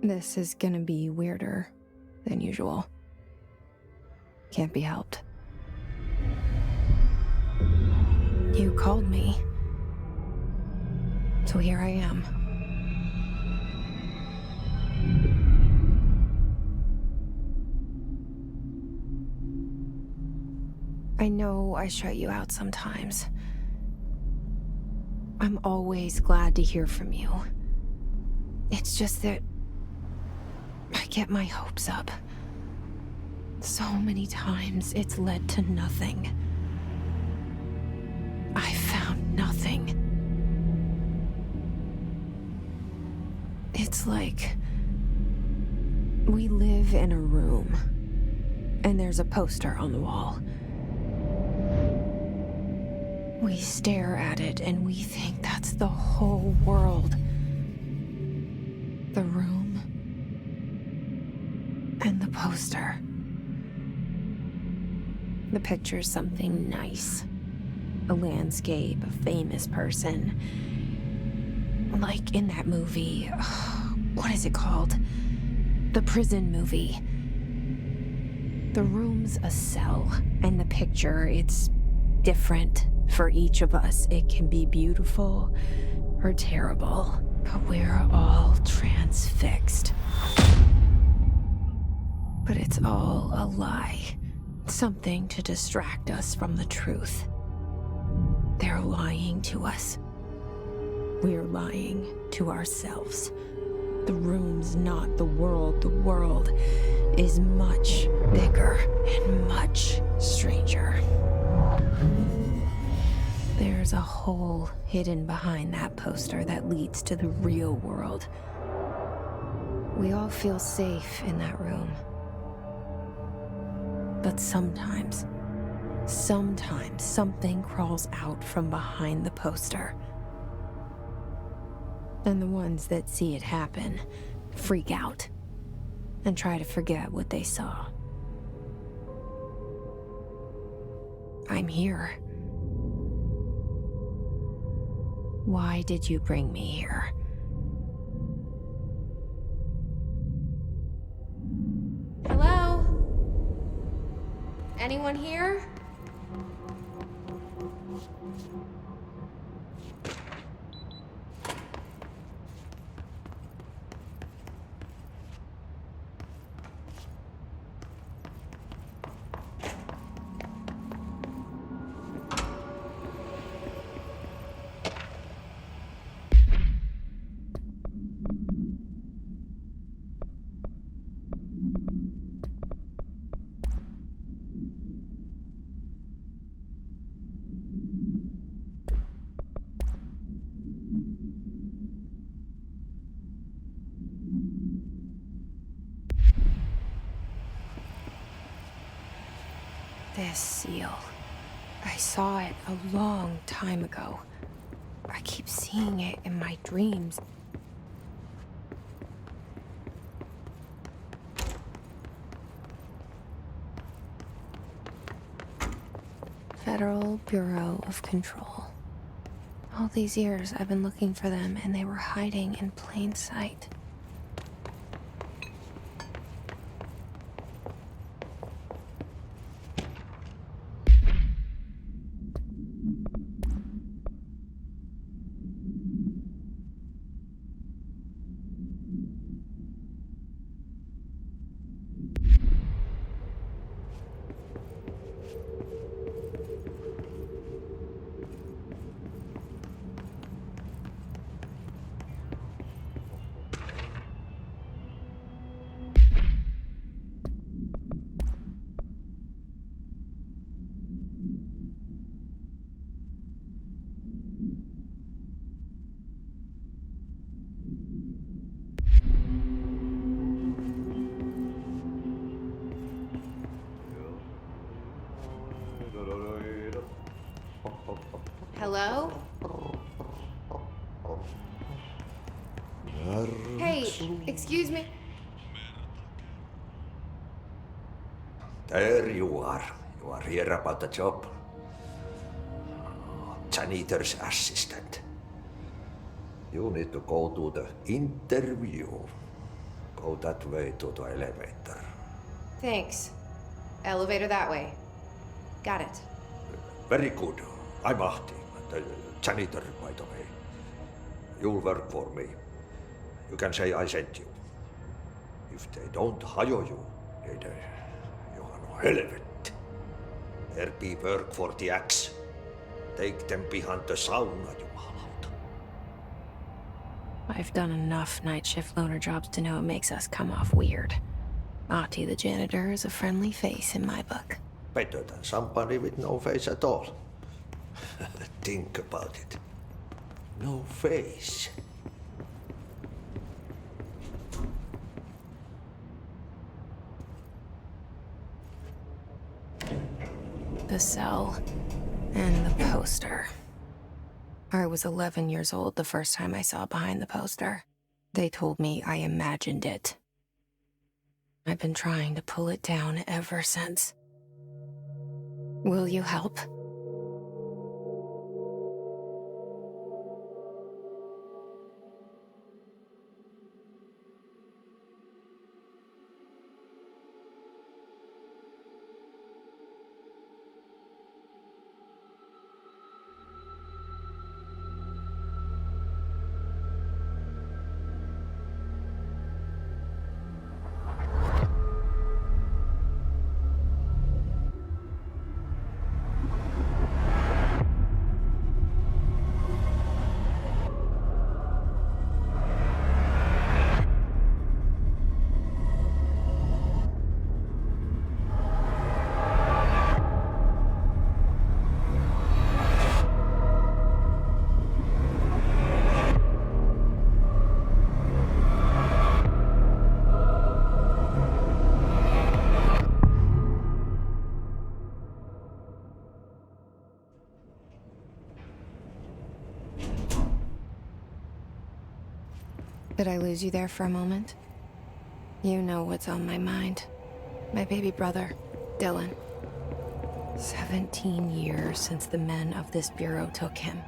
This is gonna be weirder than usual. Can't be helped. You called me. So here I am. I know I shut you out sometimes. I'm always glad to hear from you. It's just that I get my hopes up. So many times it's led to nothing. I found nothing. It's like we live in a room, and there's a poster on the wall. We stare at it and we think that's the whole world. The room and the poster. The picture's something nice. A landscape, a famous person. Like in that movie, what is it called? The prison movie. The room's a cell, and the picture, it's different for each of us. It can be beautiful or terrible, but we're all transfixed. But it's all a lie. Something to distract us from the truth. They're lying to us. We're lying to ourselves. The room's not the world. The world is much bigger and much stranger. There's a hole hidden behind that poster that leads to the real world. We all feel safe in that room. But sometimes something crawls out from behind the poster. And the ones that see it happen freak out and try to forget what they saw. I'm here. Why did you bring me here? Hello? Anyone here? This seal. I saw it a long time ago. I keep seeing it in my dreams. Federal Bureau of Control. All these years I've been looking for them, and they were hiding in plain sight. Hello? Hey, excuse me. There you are. You are here about the job. Janitor's assistant. You need to go to the interview. Go that way to the elevator. Thanks. Elevator that way. Got it. Very good. I'm Ahti, the janitor, by the way. You'll work for me. You can say I sent you. If they don't hire you, then you are no helvet. There be work for the axe. Take them behind the sauna, jumalauta. I've done enough night shift loner jobs to know it makes us come off weird. Ahti the janitor is a friendly face in my book. Better than somebody with no face at all. Think about it. No face. The cell and the poster. I was 11 years old the first time I saw behind the poster. They told me I imagined it. I've been trying to pull it down ever since. Will you help? Did I lose you there for a moment? You know what's on my mind. My baby brother, Dylan. 17 years since the men of this bureau took him.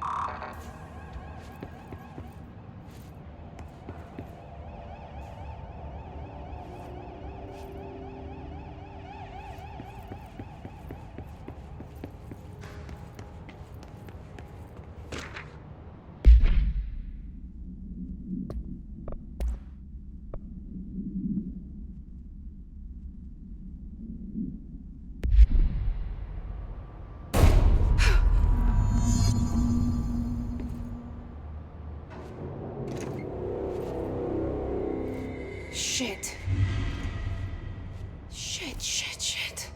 Shit. Shit.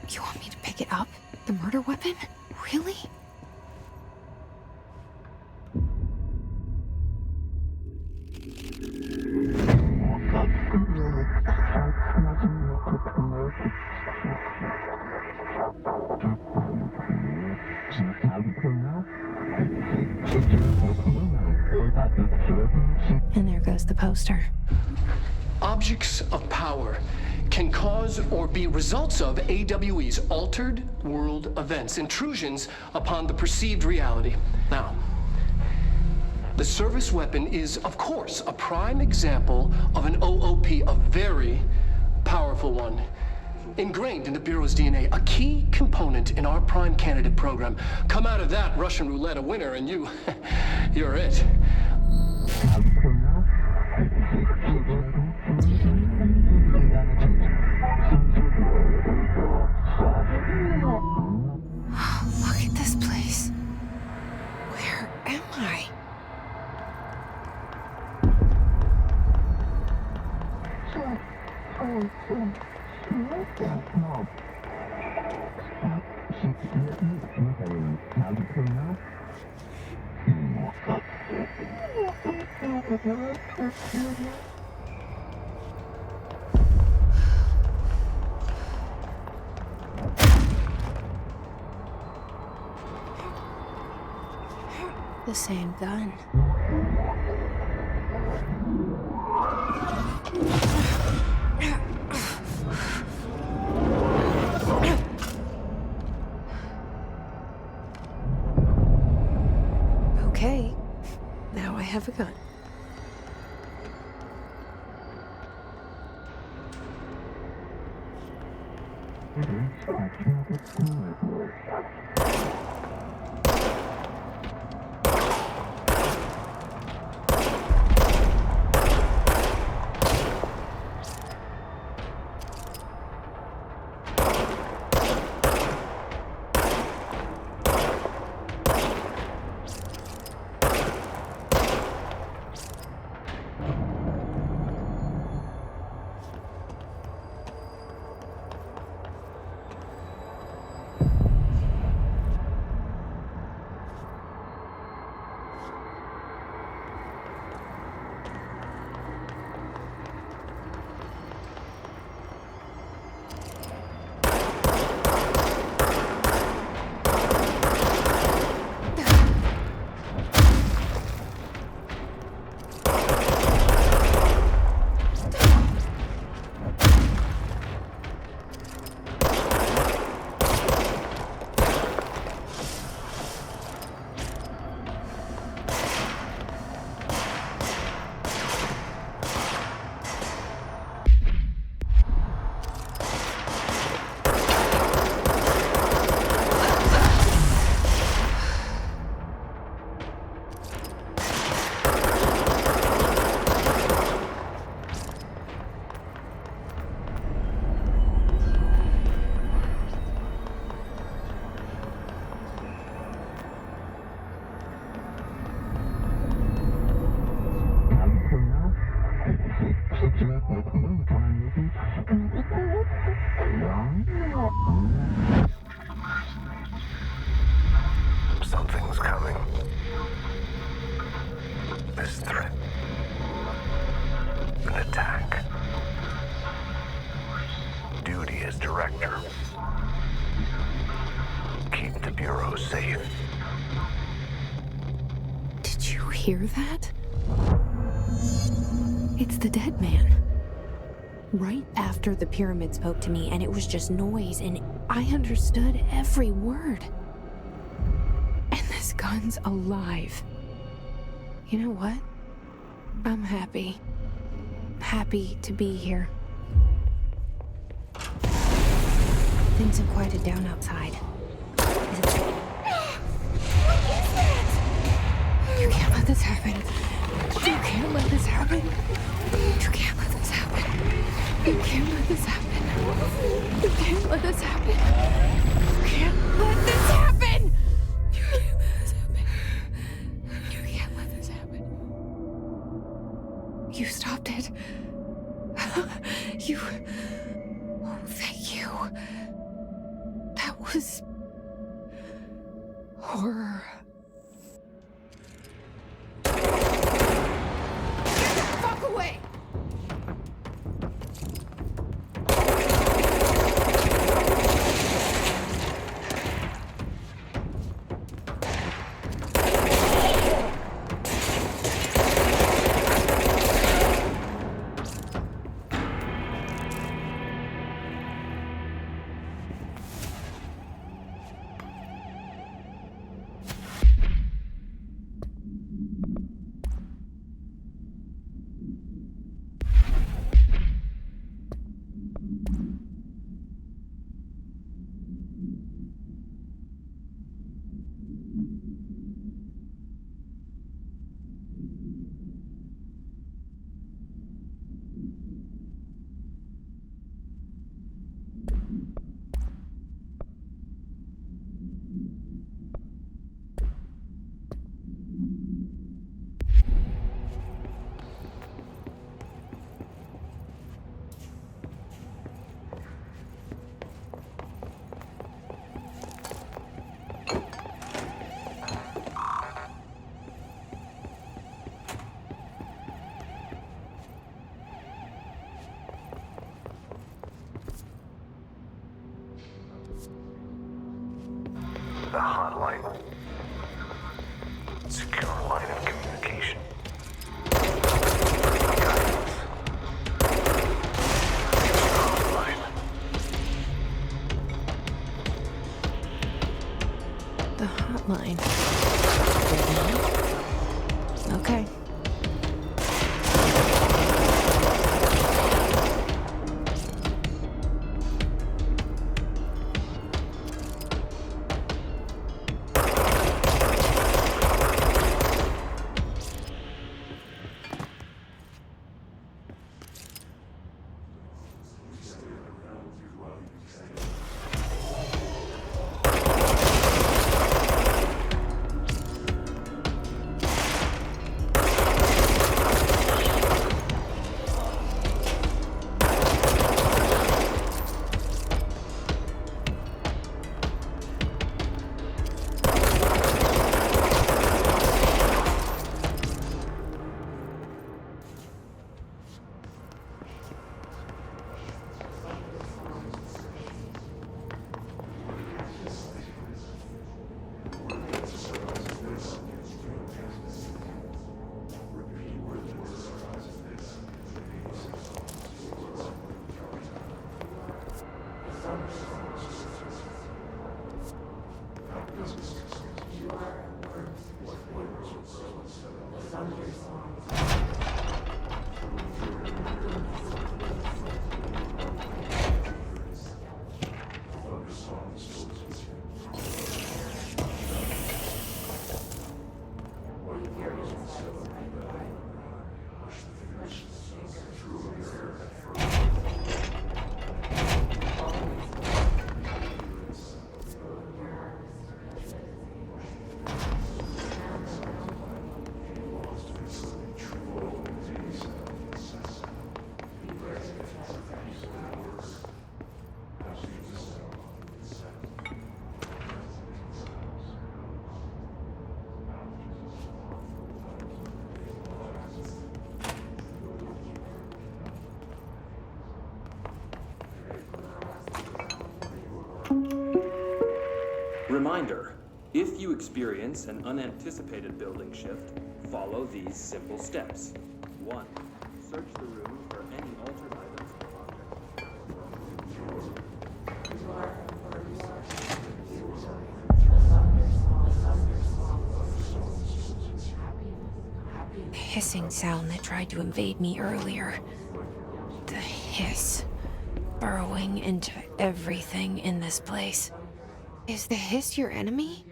You want me to pick it up? The murder weapon? Really? And there goes the poster. Objects of power can cause or be results of AWE's altered world events, intrusions upon the perceived reality. Now, the service weapon is, of course, a prime example of an OOP, a very powerful one, ingrained in the Bureau's DNA, a key component in our prime candidate program. Come out of that Russian roulette a winner and you're it. Look at this place. Where am I? The same gun. Okay, now I have a gun. Something's coming. This threat. An attack. Duty as director. Keep the Bureau safe. Did you hear that? It's the dead man. Right after the pyramid spoke to me, and it was just noise, and I understood every word. And this gun's alive. You know what? I'm happy. Happy to be here. Things have quieted down outside. Is it... What is that? You can't let this happen. You can't let this happen. You can't let this happen. You can't let this happen. You can't let this happen. You can't let this happen. You can't let this happen. You can't let this happen. You stopped it. You... Oh, thank you. That was... horror. Fuck away! The hotline. Secure line of communication. Guidance. Hotline. The hotline. Okay. Reminder, if you experience an unanticipated building shift, follow these simple steps. 1. Search the room for any altered items or The hissing sound that tried to invade me earlier. The hiss. Burrowing into everything in this place. Is the hiss your enemy?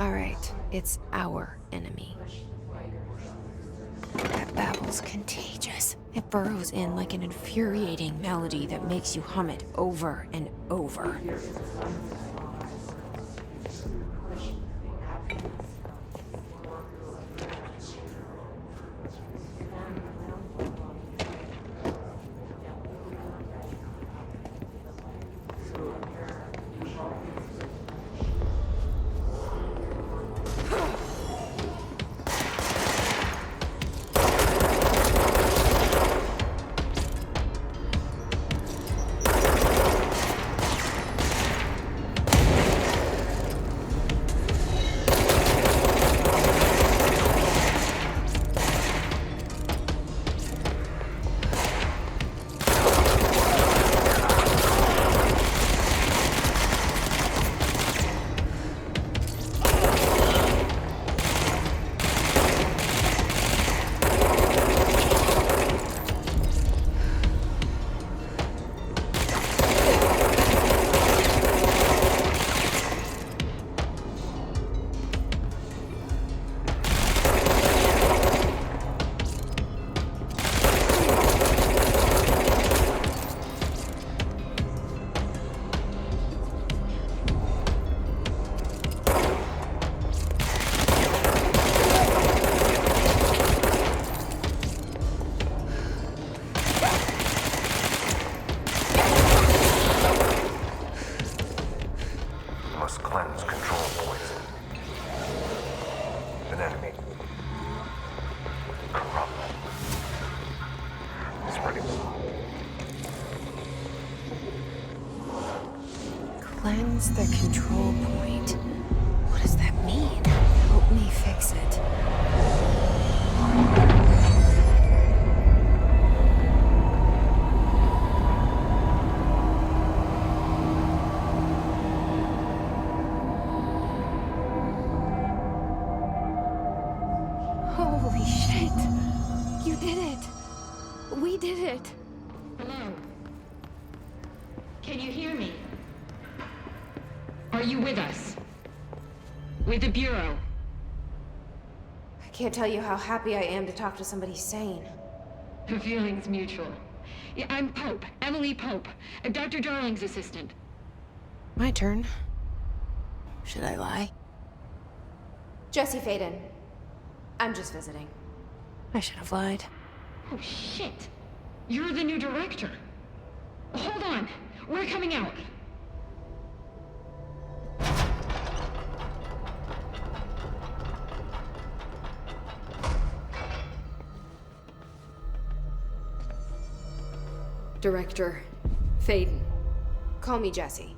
Alright, it's our enemy. That babble's contagious. It burrows in like an infuriating melody that makes you hum it over and over. Must cleanse control points. An enemy. Corrupt. Spreading. Cleanse the control point. What does that mean? Help me fix it. Holy shit! You did it! We did it! Hello? Can you hear me? Are you with us? With the Bureau? I can't tell you how happy I am to talk to somebody sane. The feeling's mutual. Yeah, I'm Pope, Emily Pope, Dr. Darling's assistant. My turn. Should I lie? Jesse Faden. I'm just visiting. I should have lied. Oh, shit. You're the new director. Hold on. We're coming out. Director Faden. Call me Jesse.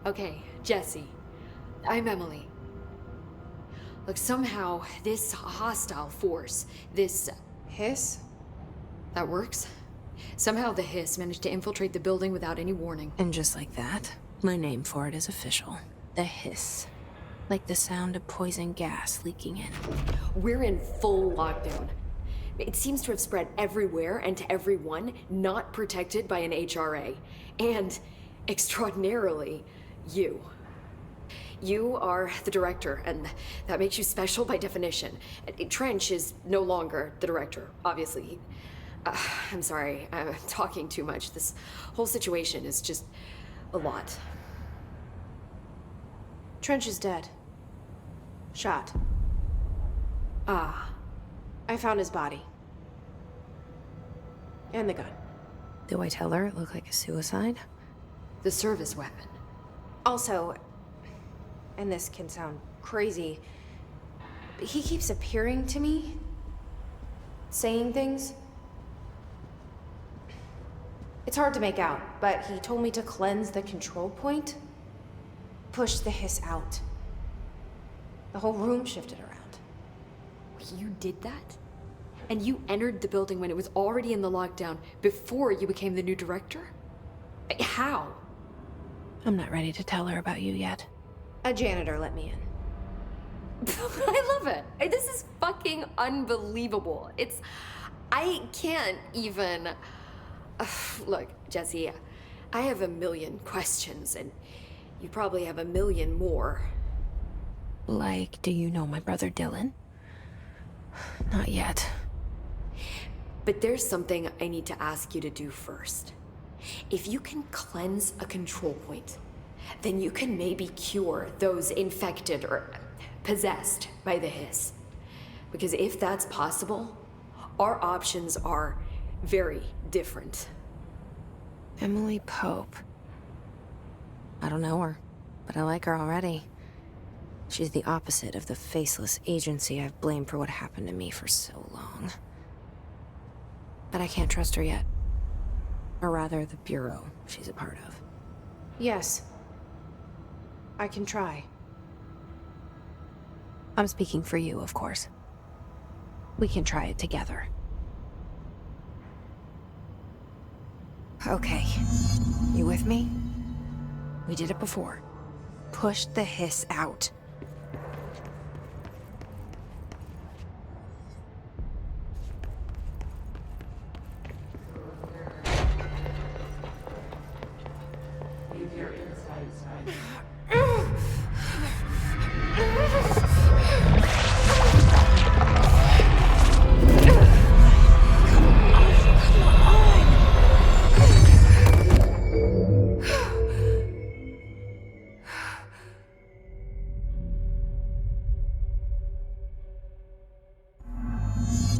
Okay, Jesse. I'm Emily. Look, somehow this hostile force, this... Hiss? that works? Somehow the hiss managed to infiltrate the building without any warning. And just like that, my name for it is official. The hiss. Like the sound of poison gas leaking in. We're in full lockdown. It seems to have spread everywhere and to everyone not protected by an HRA. And, extraordinarily, you. You are the director, and that makes you special by definition. Trench is no longer the director, obviously. I'm sorry, I'm talking too much. This whole situation is just a lot. Trench is dead. Shot. Ah. I found his body. And the gun. Do I tell her it looked like a suicide? The service weapon. Also, and this can sound crazy, but he keeps appearing to me, saying things. It's hard to make out, but he told me to cleanse the control point, push the hiss out. The whole room shifted around. You did that? And you entered the building when it was already in the lockdown before you became the new director? How? I'm not ready to tell her about you yet. A janitor let me in. I love it. This is fucking unbelievable. I can't even... Look, Jesse, I have a million questions, and you probably have a million more. Like, do you know my brother Dylan? Not yet. But there's something I need to ask you to do first. If you can cleanse a control point, then you can maybe cure those infected or possessed by the hiss. Because if that's possible, our options are very different. Emily Pope. I don't know her, but I like her already. She's the opposite of the faceless agency I've blamed for what happened to me for so long. But I can't trust her yet. Or rather, the Bureau she's a part of. Yes. I can try. I'm speaking for you, of course. We can try it together. Okay. You with me? We did it before. Push the hiss out.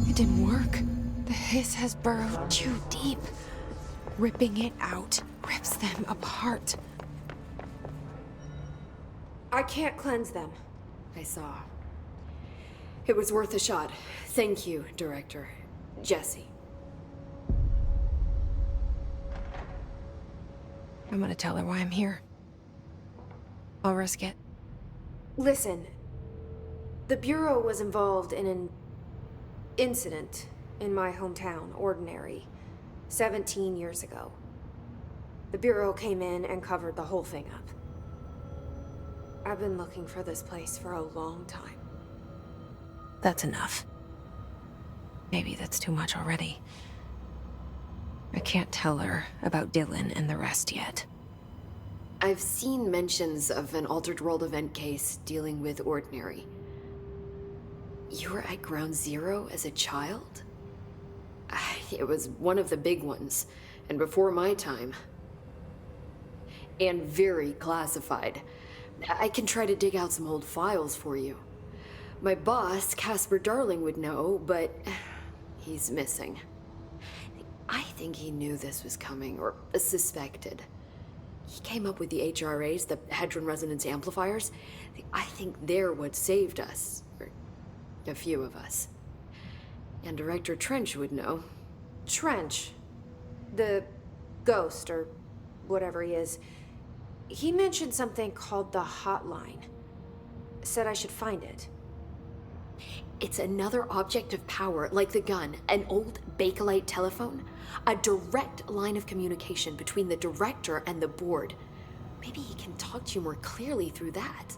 It didn't work. The hiss has burrowed too deep. Ripping it out rips them apart. I can't cleanse them. I saw. It was worth a shot. Thank you, Director. Jesse. I'm gonna tell her why I'm here. I'll risk it. Listen, the Bureau was involved in an incident in my hometown, Ordinary, 17 years ago. The Bureau came in and covered the whole thing up. I've been looking for this place for a long time. That's enough. Maybe that's too much already. I can't tell her about Dylan and the rest yet. I've seen mentions of an Altered World event case dealing with Ordinary. You were at Ground Zero as a child? It was one of the big ones, and before my time. And very classified. I can try to dig out some old files for you. My boss, Casper Darling, would know, but he's missing. I think he knew this was coming, or suspected. He came up with the HRAs, the Hadron Resonance Amplifiers. I think they're what saved us, or a few of us. And Director Trench would know. Trench, the ghost, or whatever he is, he mentioned something called the hotline. Said I should find it. It's another object of power, like the gun, an old Bakelite telephone, a direct line of communication between the director and the board. Maybe he can talk to you more clearly through that.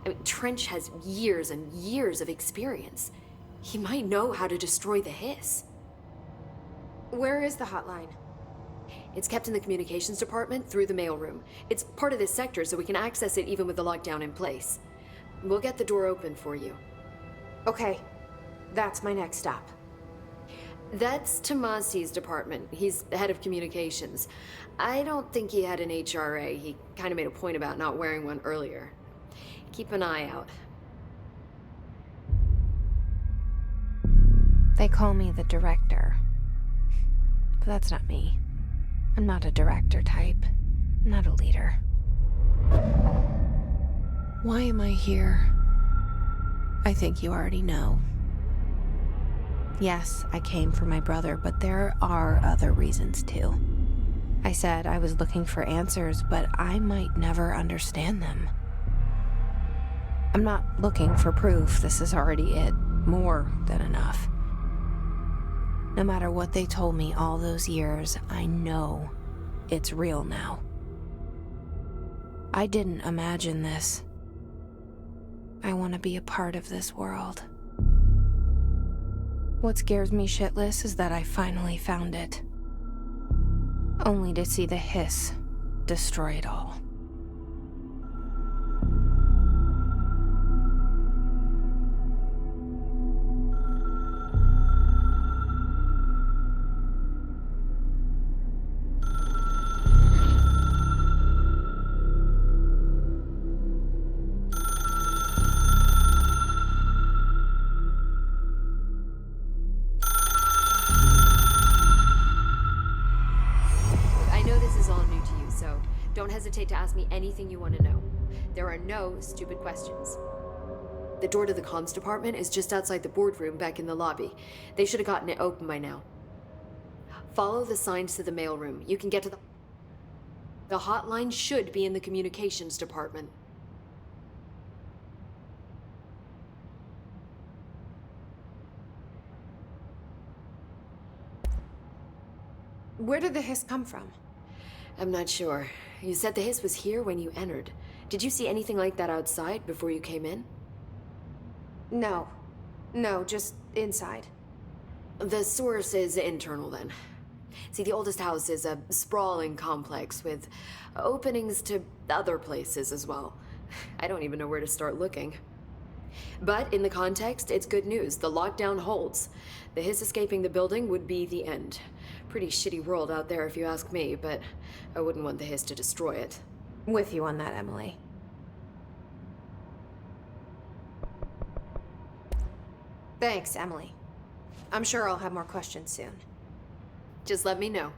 I mean, Trench has years and years of experience. He might know how to destroy the hiss. Where is the hotline? It's kept in the communications department through the mailroom. It's part of this sector, so we can access it even with the lockdown in place. We'll get the door open for you. Okay, that's my next stop. That's Tomasi's department. He's the head of communications. I don't think he had an HRA. He kind of made a point about not wearing one earlier. Keep an eye out. They call me the director. But that's not me. I'm not a director type. I'm not a leader. Why am I here? I think you already know. Yes, I came for my brother, but there are other reasons too. I said I was looking for answers, but I might never understand them. I'm not looking for proof. This is already it. More than enough. No matter what they told me all those years, I know it's real now. I didn't imagine this. I want to be a part of this world. What scares me shitless is that I finally found it. Only to see the hiss destroy it all. Don't hesitate to ask me anything you want to know. There are no stupid questions. The door to the comms department is just outside the boardroom back in the lobby. They should have gotten it open by now. Follow the signs to the mailroom. You can get to the hotline should be in the communications department. Where did the hiss come from? I'm not sure. You said the hiss was here when you entered. Did you see anything like that outside before you came in? No. No, just inside. The source is internal then. See, the oldest house is a sprawling complex with openings to other places as well. I don't even know where to start looking. But in the context, it's good news. The lockdown holds. The hiss escaping the building would be the end. Pretty shitty world out there if you ask me, but I wouldn't want the hiss to destroy it. With you on that, Emily. Thanks, Emily. I'm sure I'll have more questions soon. Just let me know.